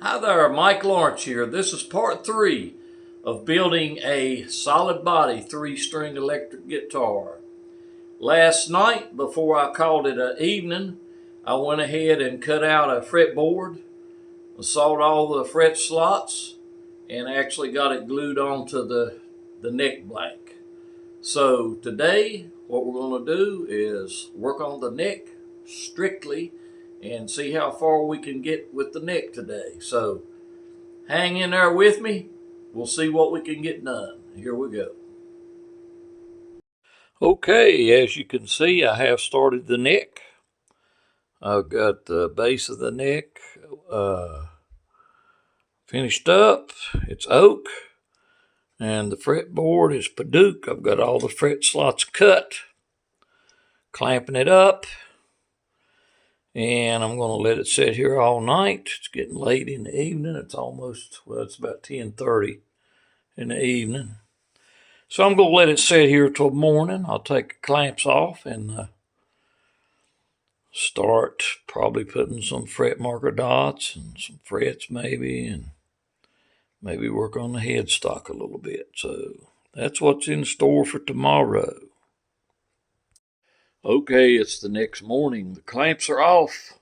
Hi there, Mike Lawrence here. This is part 3 of building a solid body 3-string electric guitar. Last night, before I called it an evening, I went ahead and cut out a fretboard, sawed all the fret slots, and actually got it glued onto the neck blank. So today, what we're going to do is work on the neck strictly and see how far we can get with the neck today. So hang in there with me. We'll see what we can get done. Here we go. Okay, as you can see, I have started the neck. I've got the base of the neck finished up. It's oak, and the fretboard is Paduke. I've got all the fret slots cut, clamping it up, and I'm going to let it sit here all night. It's getting late in the evening. It's about 10:30 in the evening. So I'm going to let it sit here till morning. I'll take the clamps off and start probably putting some fret marker dots and some frets maybe, and maybe work on the headstock a little bit. So that's what's in store for tomorrow. Okay, it's the next morning. The clamps are off.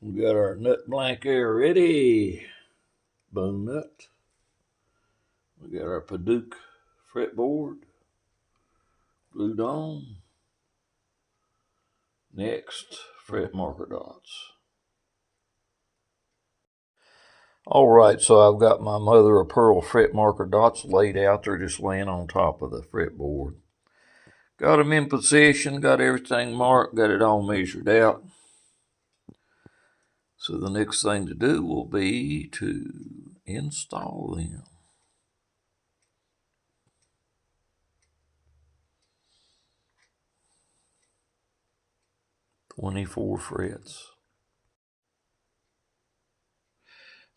We got our nut blank air ready. Bone nut. We got our Paduke fretboard glued on. Next, fret marker dots. All right, so I've got my mother of pearl fret marker dots laid out. They're just laying on top of the fretboard. Got them in position, got everything marked, got it all measured out. So the next thing to do will be to install them. 24 frets.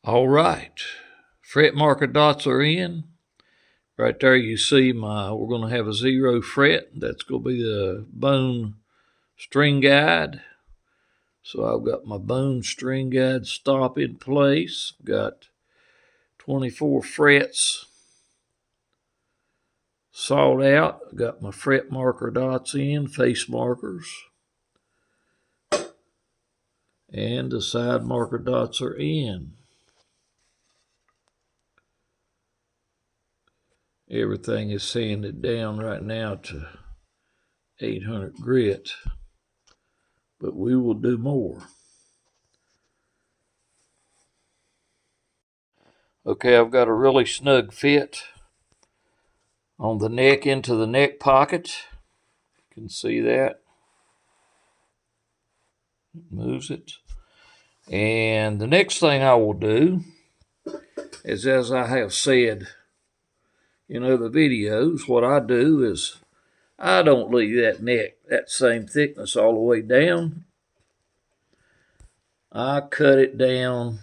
All right, fret marker dots are in. Right there you see we're going to have a 0 fret. That's going to be the bone string guide. So I've got my bone string guide stop in place. Got 24 frets sawed out. I've got my fret marker dots in, face markers. And the side marker dots are in. Everything is sanded down right now to 800 grit, but we will do more. Okay, I've got a really snug fit on the neck into the neck pocket. You can see that. It moves it. And the next thing I will do is, as I have said in other videos, what I do is I don't leave that neck that same thickness all the way down. I cut it down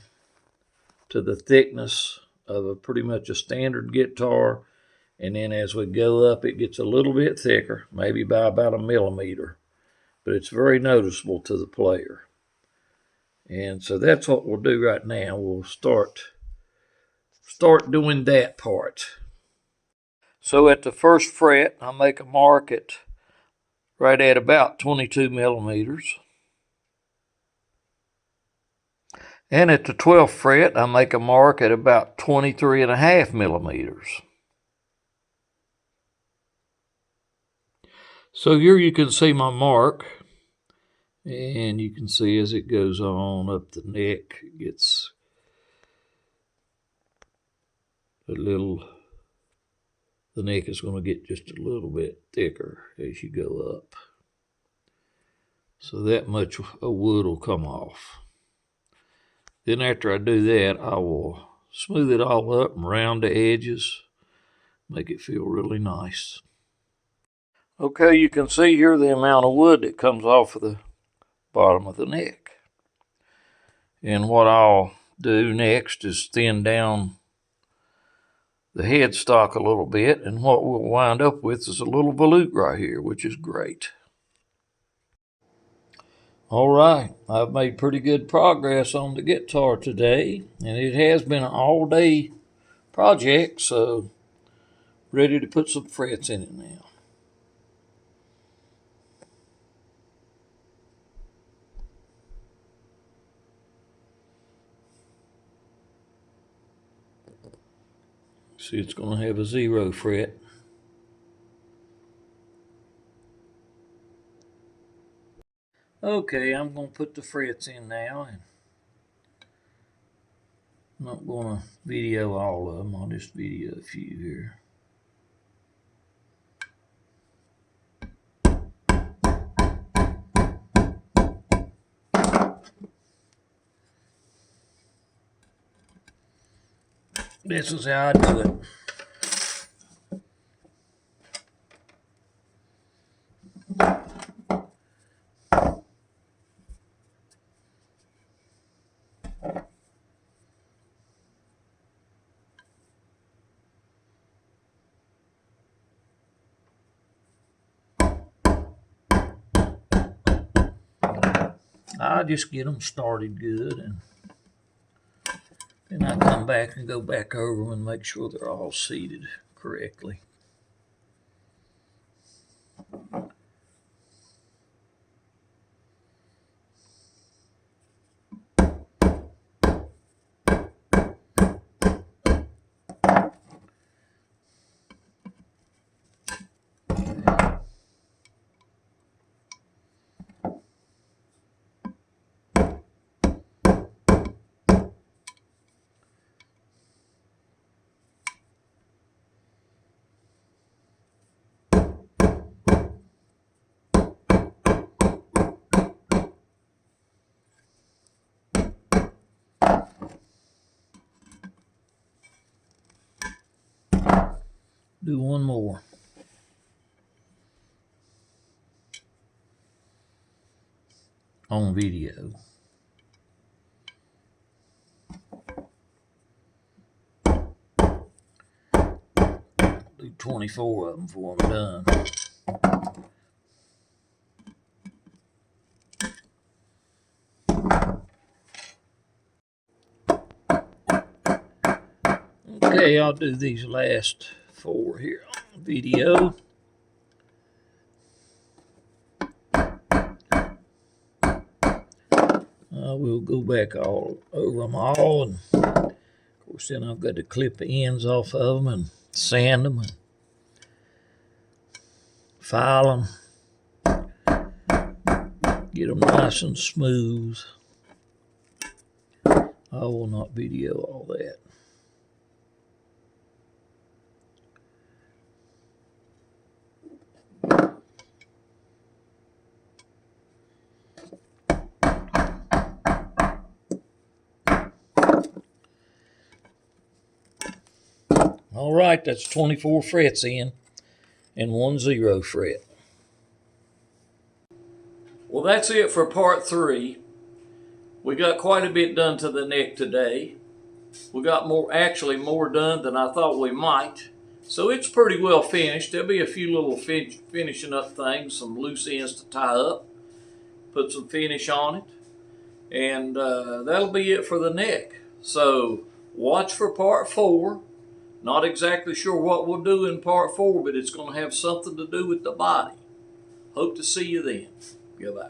to the thickness of pretty much a standard guitar, and then as we go up it gets a little bit thicker, maybe by about 1 millimeter, but it's very noticeable to the player. And so that's what we'll do right now. We'll start doing that part. So at the first fret I make a mark right at about 22 millimeters. And at the 12th fret, I make a mark at about 23.5 millimeters. So here you can see my mark, and you can see as it goes on up the neck, it gets the neck is going to get just a little bit thicker as you go up. So that much of wood will come off. Then after I do that, I will smooth it all up and round the edges, make it feel really nice. Okay, you can see here the amount of wood that comes off of the bottom of the neck. And what I'll do next is thin down the headstock a little bit, and what we'll wind up with is a little volute right here, which is great. All right, I've made pretty good progress on the guitar today, and it has been an all-day project, so ready to put some frets in it now. See, it's going to have a 0 fret. Okay, I'm going to put the frets in now, and I'm not going to video all of them. I'll just video a few here. This is how I do it. I just get them started good, and then I come back and go back over them and make sure they're all seated correctly. Do one more. On video. Do 24 of them before I'm done. Okay, I'll do these last 4 here on video. I will go back all over them all, and of course then I've got to clip the ends off of them and sand them and file them, get them nice and smooth. I will not video all that. All right, that's 24 frets in and 1 0 fret. Well, that's it for part 3. We got quite a bit done to the neck today. We got actually more done than I thought we might. So it's pretty well finished. There'll be a few little finishing up things, some loose ends to tie up, put some finish on it, and that'll be it for the neck. So watch for part 4. Not exactly sure what we'll do in part 4, but it's going to have something to do with the body. Hope to see you then. Goodbye.